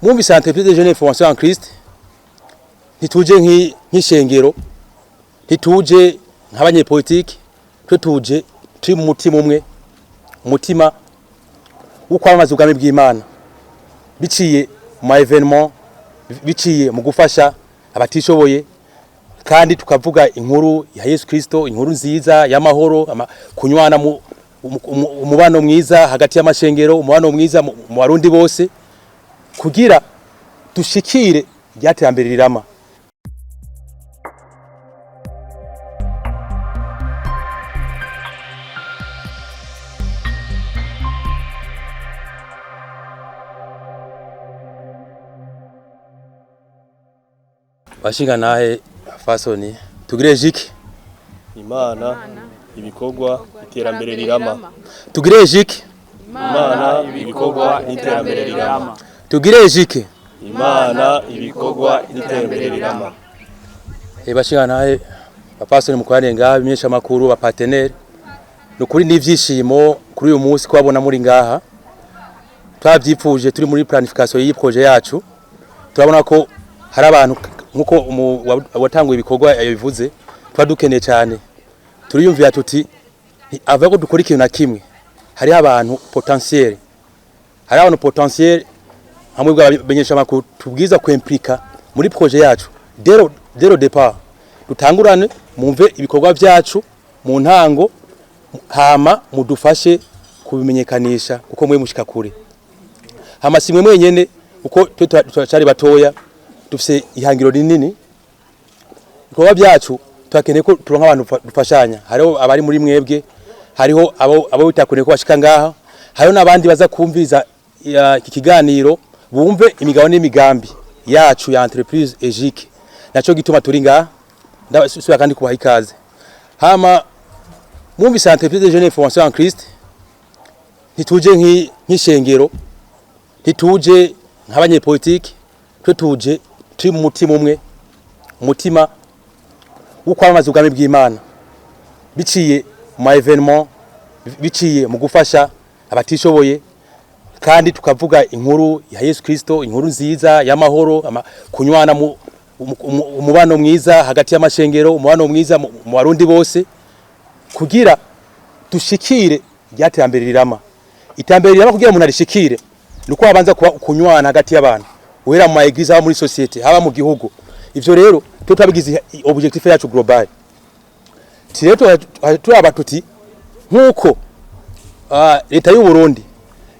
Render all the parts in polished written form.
Mwumvise entreprise de jeunes influenceurs en Christ ntituje nk'ishengero ntituje nk'abanyepolitike tuje turi mu mutima umwe umutima wo kwamamaza ubwami bw'Imana biciye mu evenement biciye mu gufasha abatishoboye kandi tukavuga inkuru ya Yesu Kristo inkuru nziza y'amahoro kunywana mu umubano mwiza hagati y'amashengero umubano mwiza mu Barundi bose kugira dushikire ry'iterambere rirama. Bashinga nahe fasoni tugire EJIC Imana ibikorwa iterambere rirama. Tugire EJIC Imana ibikorwa iterambere rirama. Tugire EJIC Imana ibikorwa iterambere rirama. Bashinga nahe bapasoni mukorane ngaha amenyesha makuru ba partenaire nukuri n'ivyishimo kuri uyu munsi kwabona muri ngaha twavyipfuje turi muri planification y'iyi projet yacu turabona ko hari abantu nkuko watanguye ibikorwa yabivuze twadukeneye cyane turiyumvira tuti ava ko dukora ikintu na kimwe hari abantu potentiel hamwe bw'abamenyesha makuru tubwiza kwimplika muri projet yacu dero départ dutangurane mumve ibikorwa byacu mu ntango hama mudufashe kubimenyekanisha kuko mwe mushika kure hama simwe mwenyene uko twari batoya dufise ihangiro rinini ibikorwa byacu twakeneye ko turonka abantu dufashanya hariho abari muri mwebwe hariho abo bitakeneye ko bashika ngaha hariho nabandi baza kumviza iki kiganiro bumve imigabo n'imigambi yacu ya entreprise EJIC naco gituma turi ngaha ndabasubira kandi kubaha ikaze hama mwumvise entreprise de jeunes influenceurs en Christ ntituje nk'ishengero ntituje nk'abanyepolitike tuje turi mu mutima umwe umutima wo kwamamaza ubwami bw'Imana biciye mu evenement biciye mu gufasha abatishoboye kandi tukavuga inkuru ya Yesu Kristo inkuru nziza y'amahoro kunywana mu umubano mwiza hagati y'amashengero umubano mwiza mu Barundi bose kugira dushikire ry'iterambere rirama. Itambere rirama kugira umuntu arishikire nuko abanza kunywana hagati y'abantu uhera mu eglise aba muri societe haba mu gihugu ivyo rero tutabigize objectif yacu global tireto turaba tuti nkuko leta y'u Burundi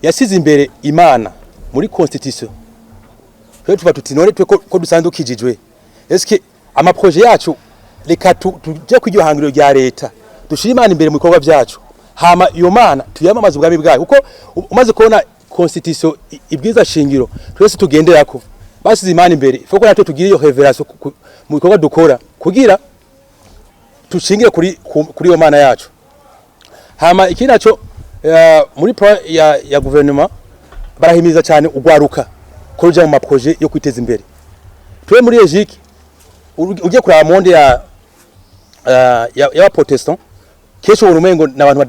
yasize imbere Imana muri constitution rero tuba tuti none ko dusandukijijwe eske ama projet yacu reka tuje kwiryo hangiro rya leta dushira Imana imbere mu bikorwa byacu hama iyo Mana tuyamamaza ubwami bwayo kuko umaze kubona constitution ibwiza shingiro twese tugenderako basize Imana imbere foko natwe tugire iyo revelation mu bikorwa dukora kugira tushingire kuri iyo Mana yacu hama iki naco muri plan ya gouvernement barahimiza cyane urwaruka kuja mu projet yo kwiteza imbere twe muri EJIC ugiye kuri monde ya protestant kesho urumengo n'abantu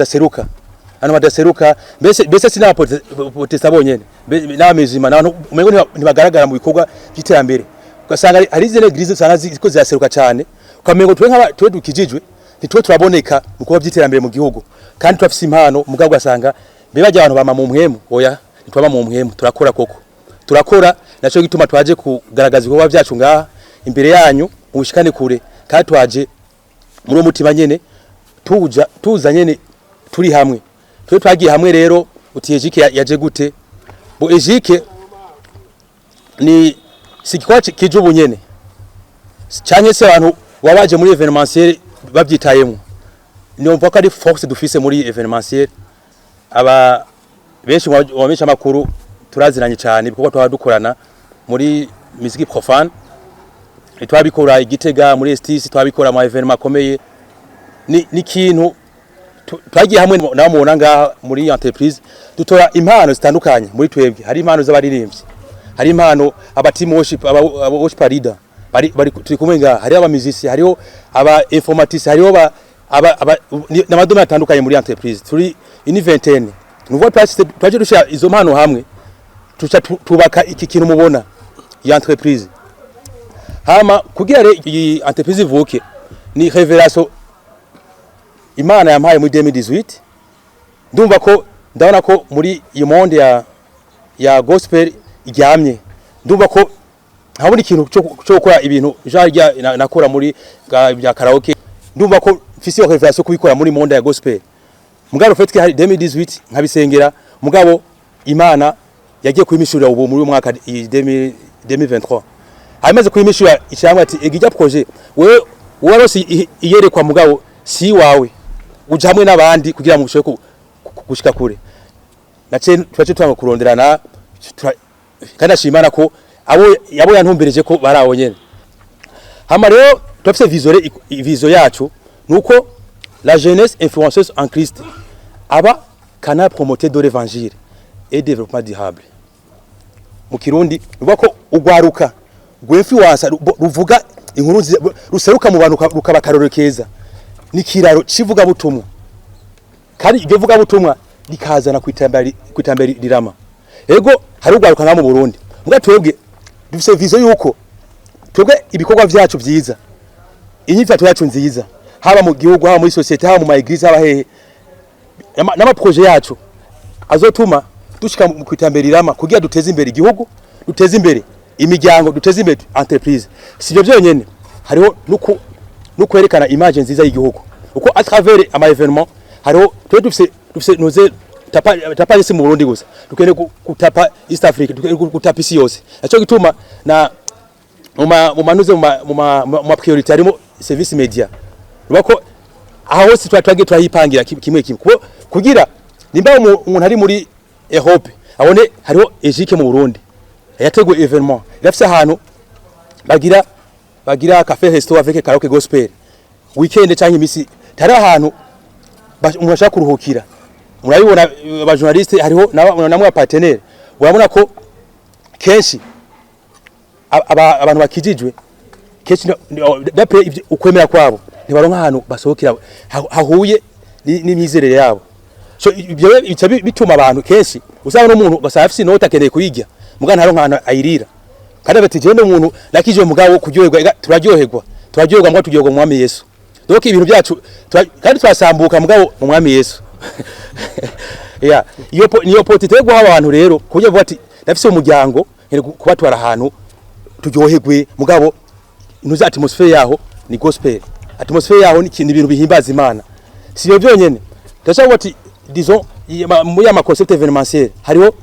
badaseruka mbese sina protestant bonyene n'abamizima n'abantu umengo ntibagaragara mu bikorwa by'iterambere ugasanga hari izene eglise usanga ziko zaseruka cyane ukamengo twe dukijijwe nitwe turaboneka mu bikorwa by'iterambere mu gihugu kandi twafise impano mugabo ugasanga bajya abantu bama mu mpwemu oya nitwaba mu mpwemu turakora naco gituma twaje kugaragaza ibikorwa byacu ngaha imbere yanyu mushikane kure kandi twaje muri umutima nyene tuza nyene turi hamwe twe twagiye hamwe rero uti EJIC yaje gute bo EJIC ni sikikwa kijubu nyene cyanye se abantu wabaje muri evenementiel babyitayemo ni umva ko ari force dufise muri evenementiel aba benshi wamesha makuru turaziranye cyane kuko twadukorana muri musique profane twabikora igitega muri STC twabikora mu evenement akomeye ni kintu twagiye hamwe n'abamubona ngaha muri entreprise dutora impano zitandukanye muri twebwe hari impano z'abaririmbyi hari impano abateam worship worship leader bari turi kumwe ngaha hari abamizisi hariho aba informaticiens hariho n'amadome atandukanye muri entreprise turi une vingtaine nuvuga twaje dushya izo mpano hamwe tuca tubaka iki kintu mubona ya entreprise. Hama kugira iyi entreprise ivuke ni revelation Imana yampaye muri 2018. Ndabona ko muri iyi monde ya gospel iryamye. Ndumva ko habona ikintu cyo gukora ibintu jarya nakora muri bya karaoke. Ndumva ko mfise revelation kubikora muri monde ya gospel. Mugabo fetwe 2018 nkabisengera, mugabo Imana yagiye kwimishurira ubu muri mwaka 2023. Hamaze kwimishura Ishirahmwe ati egijya projet wewe warose iyerekwa mugabo si wawe uje hamwe n'abandi kugira ngo ushobore gushika kure. Nace twaje twanga kuronderana kandi ashimana ko abo yantumbereje ko barawo nyene. Hama rero twafise vision yacu nuko la jeunesse influenceuse en Christ aba canal promoteur de l'évangile et développement durable. Mu Kirundi nuko ko urwaruka rw'influence ruvuga inkuru ruseruka mu bantu rukaba karoro keza. Ni kiraro c'ivugabutumwa. Kandi ibyo vugabutumwa likazana kw'iterambere rirama. Ego hari urwaruka nka mu Burundi. Muga twebwe dufise vision yuko twebwe ibikorwa vyacu vyiza, inyifato yacu nziza, haba mu gihugu, haba muri societe, haba mu ma église, haba hehe, nama projet yacu azotuma dushika mu kw'iterambere rirama kugira duteze imbere igihugu, duteze imbere imiryango, duteze imbere entreprise. Sivyo byonyene, hariho nukwerekana image nziza y'igihugu. Uko à travers ama événement hariho twe dufise noze tapa isi mu Burundi gusa, dukene gutapa East Africa, dukene gutapa isi yose. Aco gituma na manuze mu priority harimo service media. Rubako aho hose twagiye turayipangira kimwe kugira nimba umuntu ari muri Europe abone hariho EJIC mu Burundi yategwe événement irafise ahantu bagira café resto avec Karaoké Gospel weekend cyangwa imisi tari ahantu umuntu ashaka kuruhukira. Murabibona aba journaliste hariho namwe ba partenaire, urabona ko kenshi abantu bakijijwe kenshi d'après ukwemera kwabo ntibaronka ahantu basohokera hahuye n'imyizerere yabo. So ibyo bituma abantu kenshi usanga n'umuntu basaba afise inota akeneye kuyijya mugana haronka ahantu ayirira. Kandi bati je n'umuntu nakije mugabo kuryoherwa, turaryoherwa ngo turyoherwa mu mwami Yesu. Donc ibintu byacu kandi twasambuka mugabo mu mwami Yesu. Yeah, iyo potite yo guha abantu rero kujya vuga ati ndafise umuryango kubatwara ahantu turyoherwe mugabo inuza atmosphere yaho ni gospel. Atmosphere yaho ni ibintu bihimbaza Imana. Siyo byonyene. Ndashaka ati disons mu ya ma concept événementiel hariho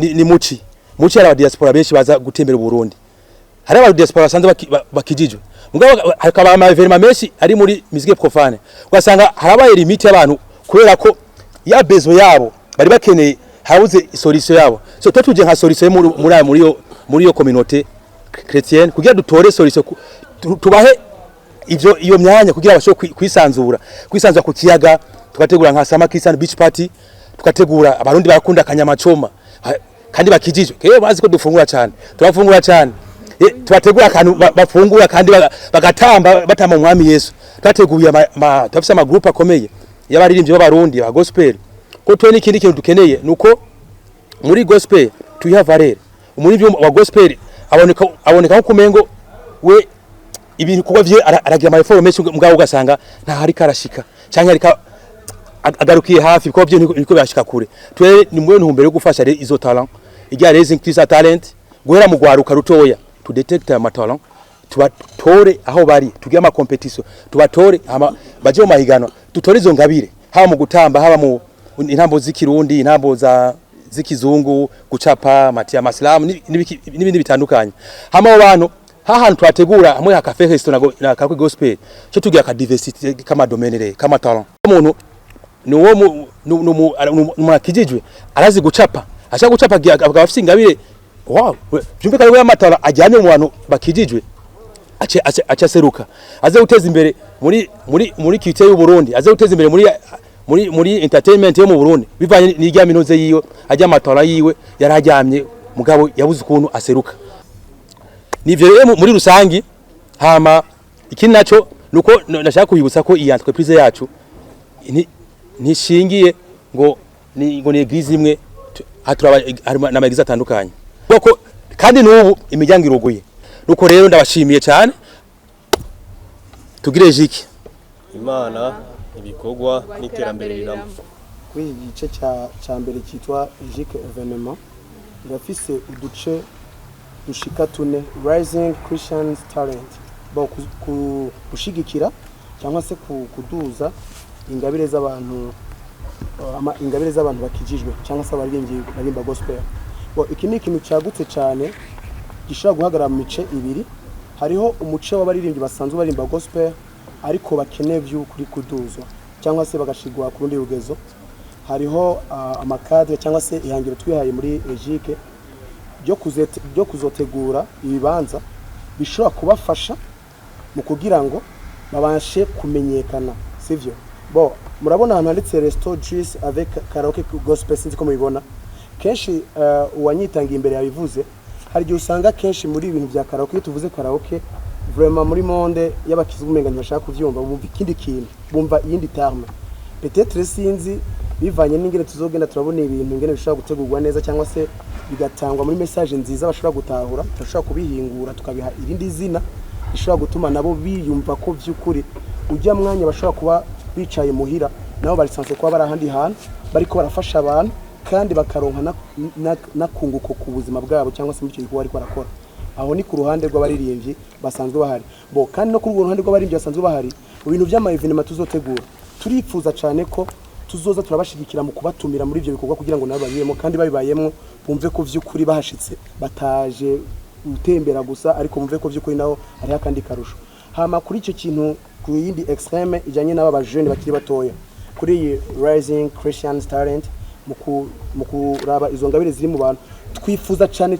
ni muci hari aba diaspora benshi baza gutembera Burundi. Hari aba diaspora basanze bakijijwe. Mugabo hakaba ama événement menshi ari muri musique profane. Ugasanga harabaye limite y'abantu kubera ko ya bezo yabo bari bakeneye habuze solution yabo. So tuje nka solution muri yo communauté chrétienne kugira dutore solution tubahe iyo myanya kugira basho kwisanzura ku kiyaga, tukategura nka Sama Christian Beach Party, tukategura abarundi barakunda akanyamacoma kandi bakijijwe. Keyo bazi ko dufungura cyane, turafungura cyane. Tubategura akantu bafungura kandi bagatamba batamba mwami Yesu. Twateguye tafise ama group akomeye y'abaririmbyi b'abarundi ba gospel. Ko twe n'ikindi kintu dukeneye nuko muri gospel tuyiha valeur. Umuririmbyi wa gospel aboneka kumengo we ibintu kuba vye aragira ama information mugabo ugasanga nta hari karashika cyangwa arika agarukiye hafi ko byo niko byashika kure. Twe ni mwe ntumbere yo gufasha izo talent igiye raising Christ talent guhera mu gwaruka rutoya to detect ama talent tubatore aho bari tugiye ama competition tubatore baje mu mahiganwa tutore izo ngabire haba mu gutamba haba mu intambo z'ikirundi intambo z'ikizungu gucapa matia maslamu n'ibindi bitandukanye. Hama abantu hahantu twategura hamwe café resto na Karaoké Gospel cyo tugira ka diversity kama domaine kama talent. Umuntu ni wo mu akijijwe arazi gucapa ashaka gucapa agafise ingabire. Wow, byumve kare y'amatara ajyanye mu bantu bakijijwe acha seruka aze guteza imbere muri kite y'u Burundi, aze guteza imbere muri entertainment yo mu Burundi bivanye n'ijya minoze yiwe ajya amatara yiwe yarajyamye mugabo yabuze ukuntu aseruka. Nivyo rero muri rusangi. Hama ikindi naco nuko nashaka kuyibutsa ko iyi entreprise yacu ntishingiye ngo ni eglise imwe haturaba n'amagize atandukanye kuko kandi n'ubu imiryango iruguye nuko rero ndabashimiye cyane tugire EJIC Imana ibikorwa n'iterambere rirama. Kuri iki gice cya mbere cyitwa EJIC Evenement irafise uduce dushika tune Rising Christian Talent bo kushigikira cyangwa se kuduza ingabire z'abantu bakijijwe cyangwa se barimba gospel. Bo iki ni ikintu cyagutse cyane gishobora guhagarara mu mice ibiri. Hariho umuce w'abaririmbyi basanzwe barimba gospel ariko bakeneye by'ukuri kuduzwa cyangwa se bagashigwa ku rundi rugezo. Hariho amakadre cyangwa se ihangiro twihaye muri EJIC byo kuzotegura ibibanza bishobora kubafasha mu kugira ngo babashe kumenyekana, sivyo? Bo murabona hano handitse Resto-Café avec Karaoké Gospel, sinzi ko mubibona. Kenshi uwanyitangiye imbere yabivuze, hari gihe usanga kenshi muri ibintu bya karaoke tuvuze karaoke vraiment muri monde y'abakizi umenga ntibashaka kuvyumva, bumva ikindi kintu, bumva iyindi terme. Peut-être sinzi bivanye n'ingene tuzogenda turabona ibintu ingene bishobora gutegurwa neza cyangwa se bigatangwa muri message nziza bashobora gutahura, turashobora kubihingura tukabiha irindi zina bishobora gutuma nabo biyumva ko vy'ukuri ujya mwanya bashobora kuba bicaye muhira nabo barisanzwe kuba barahandi hantu bariko barafasha abantu kandi bakaronka nakunguko ku buzima bwabo cyangwa se mu cyo gikorwa ariko barakora. Aho ni ku ruhande rw'abaririmbyi basanzwe bahari. Bo kandi no ku ruhande rw'abaririmbyi basanzwe bahari mu bintu by'ama-evenement tuzotegura turifuza cyane ko tuzoza turabashigikira mu kubatumira muri ibyo bikorwa kugira ngo nabo babiyemo kandi babibayemo bumve ko vy'ukuri bahashitse bataje utembera gusa ariko bumve ko vy'ukuri naho ari akandi karusho. Hama kuri icyo kintu ku yindi extreme ijanye n'aba jeune bakiri batoya kuri Rising Christian Talent mu kuraba izo ngabire ziri mu bantu twifuza cyane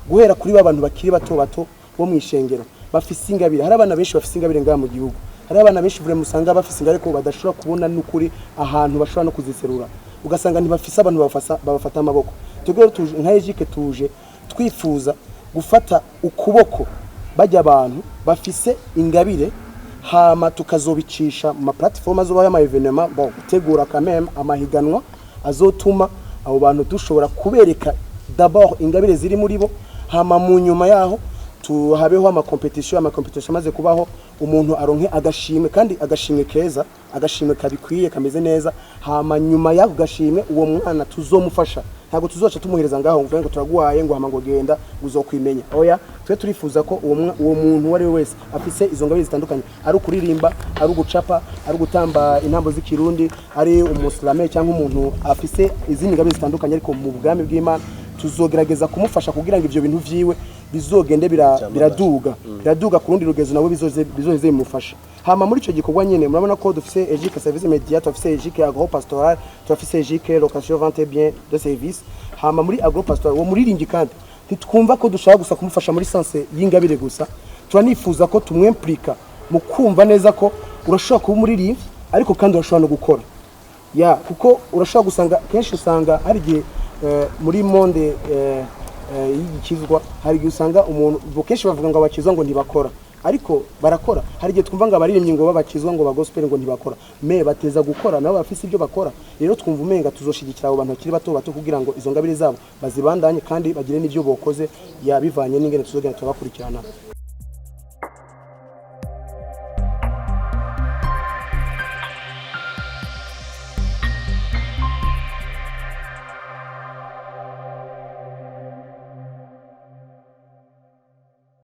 guhera kuri abantu bakiri bato bo mwishengero bafise ingabire. Hari abana benshi bafise ingabire ngaha mu gihugu, hari abana benshi vure musanga bafise ingabire ko badashobora kubona n'ukuri ahantu bashobora no kuziserura, ugasanga ntibafise abantu babafata amaboko. Tugero tuje nka EJIC tuje twifuza gufata ukuboko bajya abantu bafise ingabire hama tukazobicisha mu platform azoba y'ama-evenement bo gutegura kameme amahiganwa azotuma abo bantu dushobora kubereka d'abord ingabire ziri muri bo, hama mu nyuma yaho tuhabeho ama-competition maze kubaho umuntu aronke agashimwe kandi agashimwe keza, agashimwe kabikwiye kameze neza. Hama nyuma y'ako gashimwe uwo mwana tuzomufasha, ntago tuzoca tumuhereza ngaho ngo turaguhaye ngo hama ngo genda uzokwimenya. Oya, twe turifuza ko uwo muntu wari wese afise izo ngabire zitandukanye, ari ukuririmba, ari ugucapa, ari gutamba intambo z'ikirundi, ari umuslame cyangwa umuntu afise izindi ngabire zitandukanye ariko mu bwami bw'Imana tuzogerageza kumufasha kugira ngo ivyo bintu vyiwe bizogende biraduga ku rundi rugezo nabo bizoheze bimufasha. Hama muri ico gikorwa nyene murabona ko dufise EJIC service immédiat, dufise EJIC agro pastoral, dufise EJIC location vente bien de service. Hama muri agro pastoral wo muriringi kandi ntitwumva ko dushaka gusa kumufasha muri sense y'ingabire gusa, turanifuza ko tumwimplika mu kumva neza ko urashobora kuba umuririmvyi ariko kandi urashobora no gukora. Ya kuko urashobora gusanga kenshi usanga hari gihe muri monde y'igikizwa hari gihe usanga umuntu kenshi bavuga ngo abakizwa ngo ntibakora ariko barakora. Hari gihe twumva ngo abaririmbyi ngo babakizwa ngo bagospel ngo ntibakora, me bateza gukora nabo bafise ibyo bakora. Rero twumva umenga tuzoshigikira abo bantu bakiri bato kugira ngo izo ngabire zabo bazibandanye kandi bagire n'ivyo bokoze yabivanye n'ingene tuzogenda tubakurikirana.